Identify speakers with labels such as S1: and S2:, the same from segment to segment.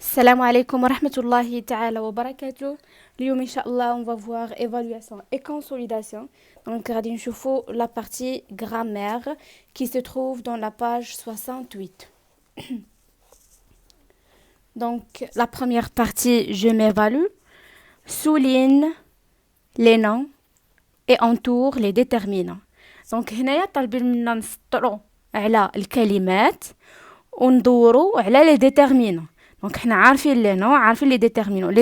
S1: Salam alaikum wa rahmatullahi ta'ala wa barakatuh. اليوم إن شاء الله on va voir évaluation et consolidation. Donc غادي نشوفوا la partie grammaire qui se trouve dans la page 68. Donc la première partie je m'évalue, souligne les noms et entoure les déterminants. Donc هنايا طالبين منا نسطروا على الكلمات وندوروا على les déterminants. دونك حنا عارفين لي نو عارفين لي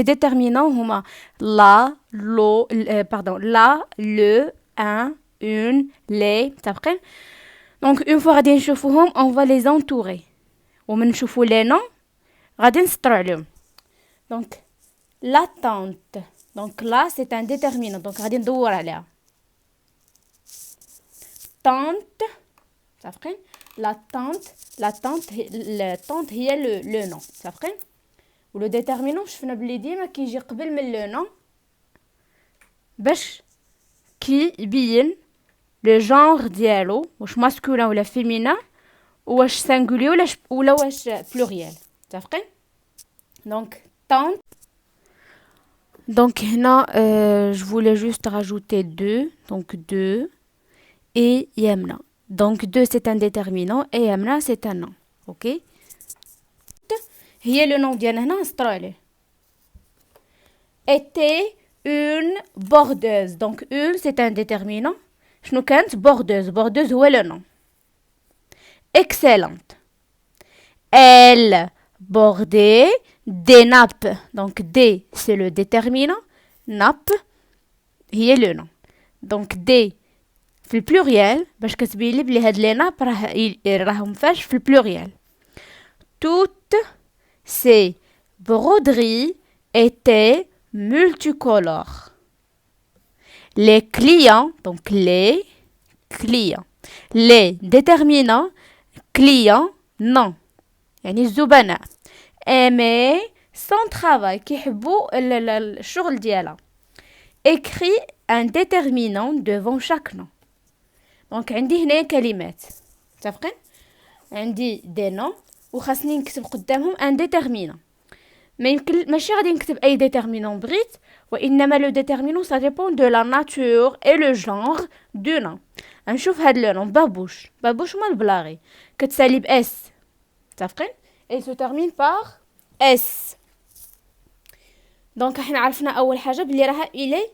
S1: ديتيرمينون هما لا لو باردون لا لو ان اون لي متفقين. دونك اون فوا غادي نشوفوهم اون فا لي زونتوري ومن نشوفو لي نو غادي نسطرو عليهم. دونك لا طونت دونك لا سي ان ديتيرمينون دونك غادي ندور عليها طونت متفقين. La tante هي le nom صافقين. ولو ديتيرمينون شفنا بلي ديما كيجي قبل من لو نون باش كيبين لو جونغ ديالو واش ماسكولين ولا فيمينا واش سانغولي ولا واش بلوريال صافقين. دونك tante donc هنا je voulais juste rajouter donc deux et yamna. Donc 2 c'est un déterminant et Yamna c'est un nom. OK. هي le nom ديالنا هنا نسطرو عليه. Était une bordeuse. Donc une c'est un déterminant. شنو كانت bordeuse هو le nom. Excellente. Elle bordait des nappes. Donc des c'est le déterminant. Nappe هي le nom. Donc des في البلوريال باش كتبين لي بلي هاد لي ناب راهم فاش في البلوريال. Toutes ces broderies étaient multicolores. Les clients donc les déterminants clients non يعني الزبناء aimaient son travail كيحبوا الشغل ديالها. Écrit un déterminant devant chaque nom. دونك عندي هنا كلمات متفقين. عندي دي نون وخاصني نكتب قدامهم ان ديتيرمينون. ما يمكن ماشي غادي نكتب اي ديتيرمينون بغيت وانما لو ديتيرمينون سا ديبون دو لا ناتور اي لو جونغ دو نون. نشوف هاد لو نون بابوش هما البلاغي كتسالي باس متفقين اي سو تيرمين باغ اس. دونك حنا عرفنا اول حاجه بلي راها الي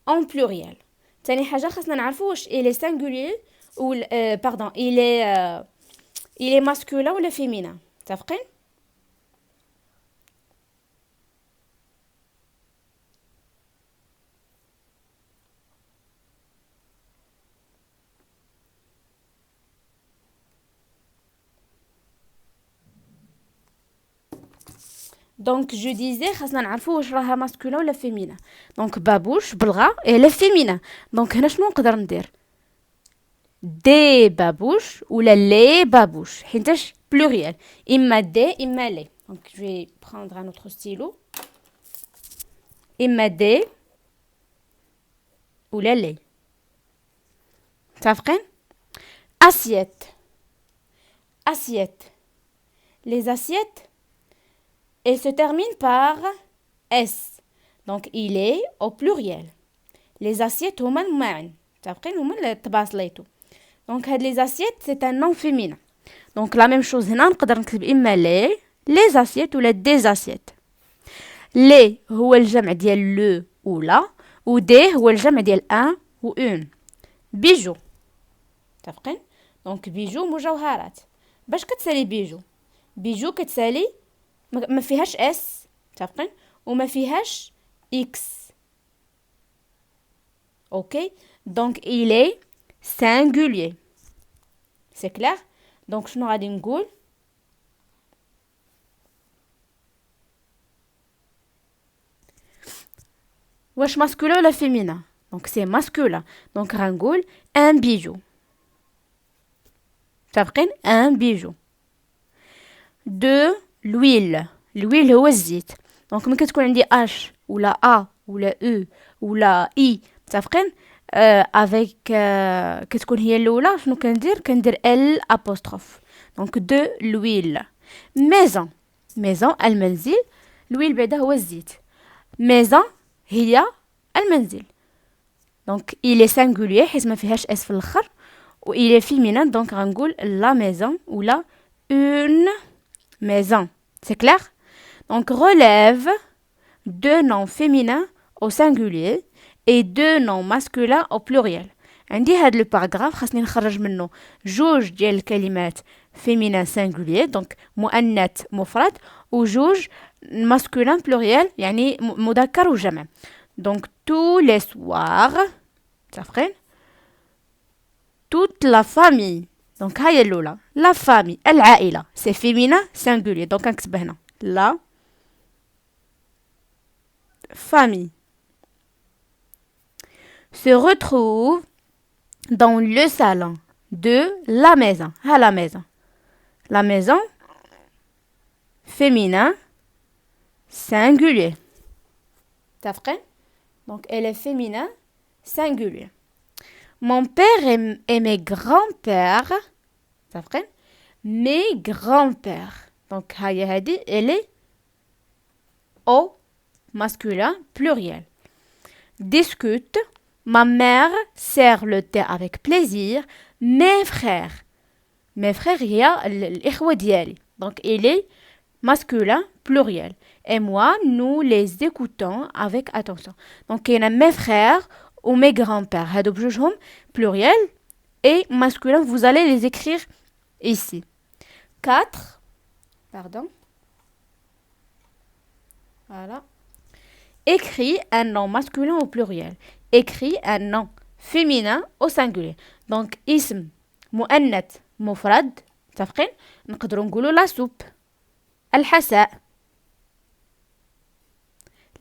S1: اون بلوريال. ثاني حاجه خاصنا نعرفوا واش il est singulier ou pardon il est masculin ولا féminin متفقين. دونك جو ديزي خاصنا نعرفوا واش راها ماسكولا ولا فيمينا. دونك بابوش بالغا الا فيمينا. دونك هنا شنو نقدر ندير دي بابوش ولا لي بابوش حيتاش بلوريال اما دي اما لي. دونك جو في بروندر ان اوتر ستيلو اما دي ولا لي متفقين. assiette les assiettes et se termine par S. Donc, il est au pluriel. Les assiettes, هما الماعن. متفقين هما الطباسليتو. Donc, هاد les assiettes, c'est un nom féminin. Donc, la même chose هنا نقدر نكتب إما les assiettes ولا des assiettes. Les هو الجمع ديال le و la و des هو الجمع ديال un و une. بيجو. متفقين؟ Donc, بيجو مجوهرات. باش كتسالي بيجو كتسالي ما فيهاش اس متفقين وما فيهاش اكس. اوكي دونك il est singulier. c'est clair. دونك شنو غادي نقول واش ماسكولا ولا فيمينا. دونك سي ماسكولا دونك غنقول ان بيجو متفقين ان بيجو. دو l'huile هو الزيت. دونك ملي كتكون عندي اش ولا ا ولا او ولا اي متفقين افيك كتكون هي الاولى شنو كندير ال apostrophe. دونك دو l'huile. maison المنزل الويل بعدا هو الزيت. ميزون هي المنزل. دونك il est singulier حيت ما فيهاش اس في الاخر، و il est féminin دونك غنقول la maison ولا une maison. C'est clair? Donc relève deux noms féminins au singulier et deux noms masculins au pluriel. عندي هاد لو باراغراف خاصني نخرج منه جوج ديال الكلمات féminin singulier دونك مؤنث مفرد، وجوج masculin pluriel يعني مذكر وجمع. دونك tous les soirs تعرفين toute la famille. دونك هاي الاولى la famille العائله سي féminin singulier دونك نكتب هنا la famille se retrouve dans le salon de la maison. À la maison. La maison, féminin, singulier. T'as donc, elle est féminin, singulier. Mon père et mes grands-pères. T'as mes grands-pères. Donc, elle est au masculin pluriel. Discute. Ma mère sert le thé avec plaisir. Mes frères. Mes frères, il y a l'إخوة ديالي. Donc, il est masculin pluriel. Et moi, nous les écoutons avec attention. Donc, il y a mes frères ou mes grands-pères. هادو بجوجهم pluriel et masculin. Vous allez les écrire ici. 4. Pardon. Voilà. Écris un nom masculin au pluriel. Écris un nom féminin au singulier. Donc, اسم مؤنث مفرد متفقين نقدروا نقولوا la soupe, الحساء,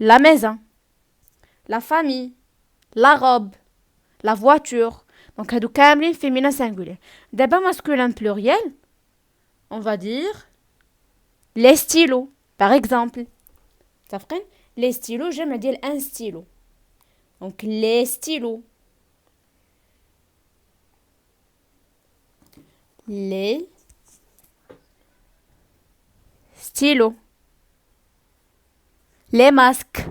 S1: la maison, la famille, la robe, la voiture. Donc, هادو كاملين féminin singulier. D'abord masculin pluriel, on va dire les stylos, par exemple. متفقين les stylos جمع ديال un stylo. Donc, les stylos. Les stylos. Les masques.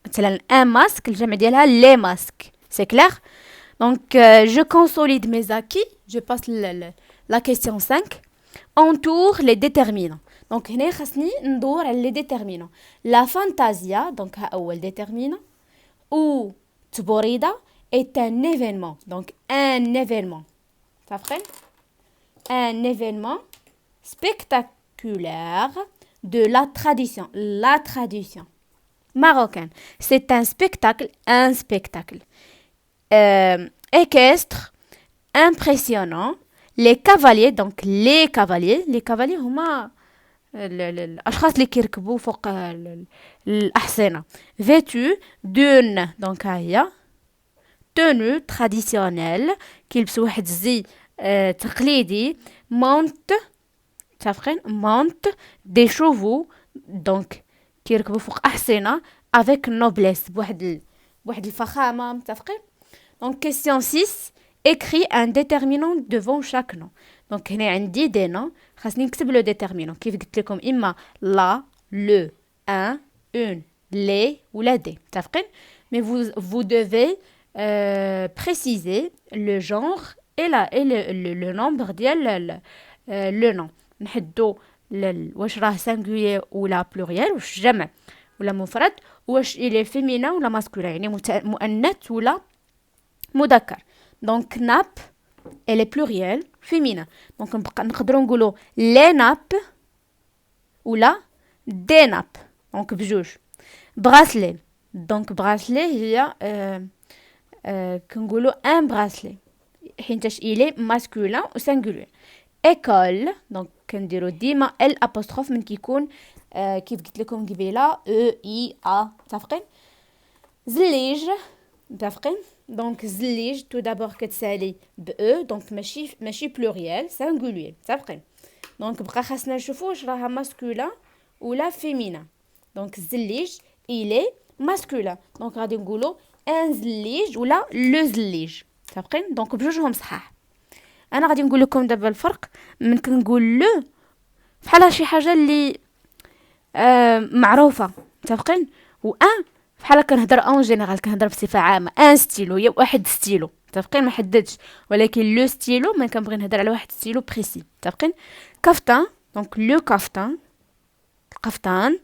S1: مثلا un masque الجمع ديالها les masques. C'est clair? Donc, je consolide mes acquis. Je passe la question 5. Entoure les déterminants. Donc, هنا خاصني ندور على les déterminants. La fantasia, donc ها أول déterminant. Ou تبوريدا est un événement. Donc, un événement. Ça fait un événement spectaculaire de la tradition. La tradition marocaine. C'est un spectacle. Un spectacle. Équestre. Impressionnant. Les cavaliers. Donc, les cavaliers. Les cavaliers هما الأشخاص اللي كيركبوا فوق الأحصنة. Vêtu d'une. Donc هي tenue traditionnelle كيلبسوا واحد الزي تقليدي. Monte تعرفين monte des chevaux. Donc كيركبوا فوق أحصنة avec noblesse بواحد الفخامة متفقين. Donc question 6. Écris un déterminant devant chaque nom. Donc هنا عندي des noms خاصني نكتب le déterminant كيف قلت لكم إما la, le, un, une, les ou la des. متفقين. Mais vous devez préciser le genre et le nombre ديال le nom. نحدو واش راه singulier ولا pluriel واش جمع ولا مفرد واش il est féminin ولا masculin يعني مؤنث ولا مذكر. Donc nappe elle est pluriel féminin. Donc نقدروا نقولوا les nappes ولا des nappes. Donc بجوج. bracelet. Donc bracelet هي كنقولوا un bracelet حينتاش il est masculin ou singulier. école. Donc كنديروا ديما ال apostrophe من كيكون كيف قلت لكم قبيله e i a. متفقين. زليج. متفقين. دونك زليج تو دابور كتسالي ب او دونك ماشي بلوريال سانغولير. متفقين. دونك بقى خاصنا نشوفوا واش راها ماسكولين ولا فيمينا. دونك زليج il est masculin. دونك غادي نقولوا ان زليج ولا لو زليج. متفقين. دونك بجوجهم صحاح. انا غادي نقول لكم دابا الفرق من كنقول لو بحال شي حاجه اللي معروفه متفقين؟ و ان بحال كنهضر اون جينيرال، كنهضر بصفه عامه، ان ستيلو هي واحد ستيلو، متفقين؟ ما حددش، ولكن لو ستيلو ما كنبغي نهضر على واحد ستيلو بريسي، متفقين؟ كفتان، دونك لو كفتان، القفطان.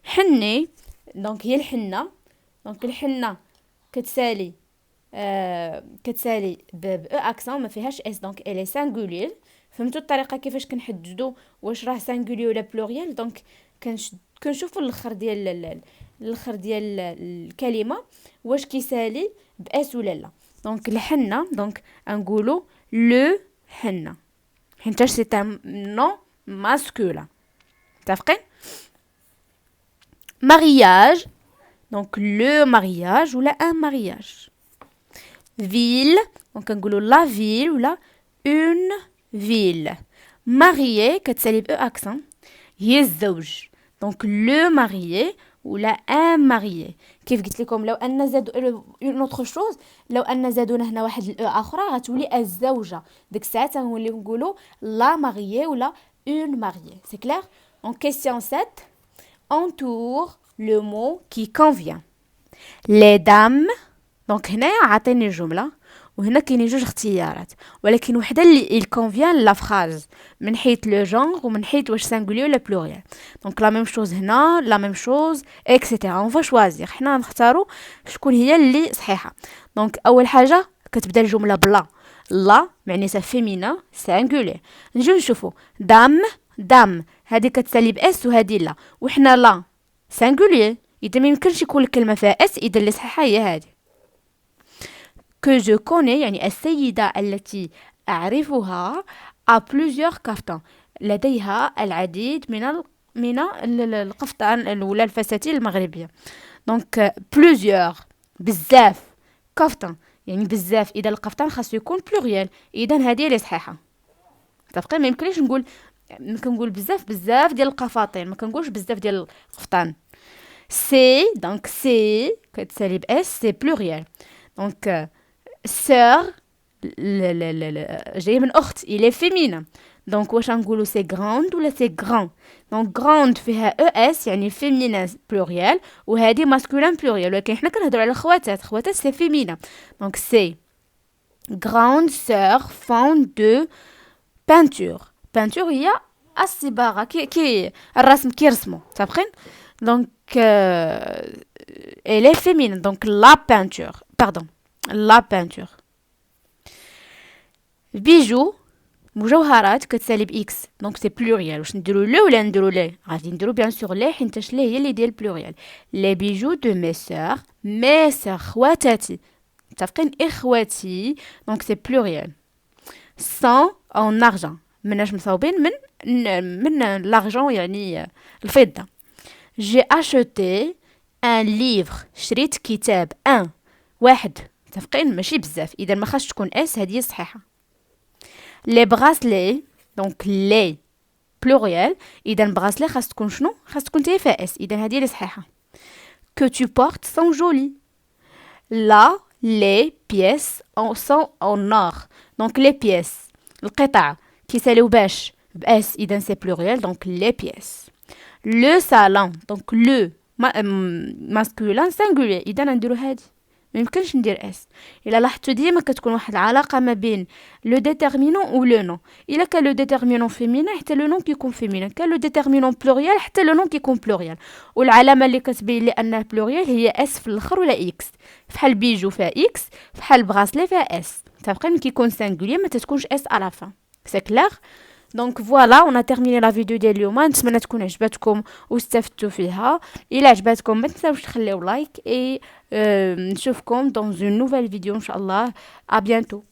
S1: حني، دونك هي الحنه، دونك الحنه كتسالي كتسالي ب او اكسون، ما فيهاش اس، دونك الي سانغولير. فهمتوا الطريقه كيفاش كنحددوا واش راه سانغولي ولا بلوريال؟ دونك كنشوفوا الاخر ديال الكلمه واش كيسالي باس ولا لا. دونك الحنه، دونك نقولوا لو حنه، حيتاش سي ان نون ماسكولين، متفقين؟ mariage, donc le mariage ou un mariage. Ville, donc نقولوا la ville ou une ville. Marié كتسالي ب accent هي الزوج، donc le marié ou un marié. كيف قلت لكم لو ان زادوا une autre chose، لو ان زادونا هنا واحد الاو اخرى غتولي الزوجه، ديك الساعه تنوليو نقولوا la mariée ou une mariée. C'est clair? En question 7, entoure le mot qui convient. Les dames، دونك هنا عطيني الجمله وهنا كاينين جوج اختيارات، ولكن وحده اللي il convient لا فراز من حيث لو جونغ ومن حيث واش سانغولي ولا بلوريال. دونك لا ميم شوز هنا، لا ميم شوز اكسيتيرا، اون فا شوازير، حنا نختاروا شكون هي اللي صحيحه. دونك اول حاجه كتبدا الجمله بلا، لا معناتها فيمينا سانغولي. نجيو نشوفوا دام هذه كتسالي باس وهذه لا، وحنا لا سانغولي، اذا ما يمكنش يكون الكلمه فيها اس، اذا اللي صحيحه هي هذه. que je connais يعني السيدة التي أعرفها a plusieurs كفتان، لديها العديد من القفطان ولا الفساتين المغربية. دونك plusieurs بزاف، كفتان يعني بزاف، إذا القفطان خاصو يكون بلوريال، إذا هذه اللي صحيحة. متفقين؟ ما يمكنليش كنقول بزاف ديال القفاطين، ما كنقولش بزاف ديال القفطان. سي، دونك سي كتسالي باس، سي بلوريال. دونك sœur جاي من اخت، il est féminin. دونك واش نقولوا سي غراند ولا سي غران؟ دونك غراند فيها او اس يعني فيمينين بلوريال، وهذه ماسكولين بلوريال، ولكن حنا كنهضروا على خواتات سي فيمينا. دونك سي غراند سœur font de peinture هي الصباغه، كي الرسم كيرسموا، متفقين؟ دونك elle est féminine، donc la peinture. بيجو مجوهرات كتسالي باكس، دونك سي بلوريال. واش نديرو لو ولا نديرو لي؟ غادي نديرو بيان سور لي، حيتاش لي هي اللي ديال بلوريال. لي بيجو دو مي سور خواتاتي، متفقين؟ اخواتي، دونك سي بلوريال. سون اون ارجان، مناش مصاوبين من لارجون يعني الفضه. جي اشوتي ان ليفر، شريت كتاب، ان واحد، متفقين؟ ماشي بزاف، اذا ما خاصش تكون اس، هذه صحيحه. لي براسلي، دونك لي بلوريال، اذا براسلي خاص تكون شنو؟ خاص تكون تي فيها اس، اذا هذه اللي صحيحه. que tu portes sont jolies. là les pièces sont en or، دونك لي بيس القطع كيساليو باش باس، اذا سي بلوريال، دونك لي بيس. لو salon، دونك لو ماسكولين سانغولي، اذا نديرو هذه، ما يمكنش ندير اس. الا لاحظتوا ديما كتكون واحد العلاقه ما بين لو ديتيرمينون و لو نون، الا كان لو ديتيرمينون فيمينين حتى لو نون كيكون فيمينين، كان لو ديتيرمينون بلوريال حتى لو نون كيكون بلوريال. والعلامه اللي كتبين لي انه بلوريال هي اس في الاخر ولا اكس، فحال بيجو فيها اكس، فحال براسلي فيها اس، متفقين؟ كيكون سانغولي ما تتكونش اس على لا فان. سي كلير؟ دونك فوالا اون ا تيرميني لا فيديو ديال اليوم، نتمنى تكون عجبتكم واستفدتوا فيها. الا عجبتكم ما تنساوش تخليو لايك، اي نشوفكم dans une nouvelle vidéo ان شاء الله. à bientôt.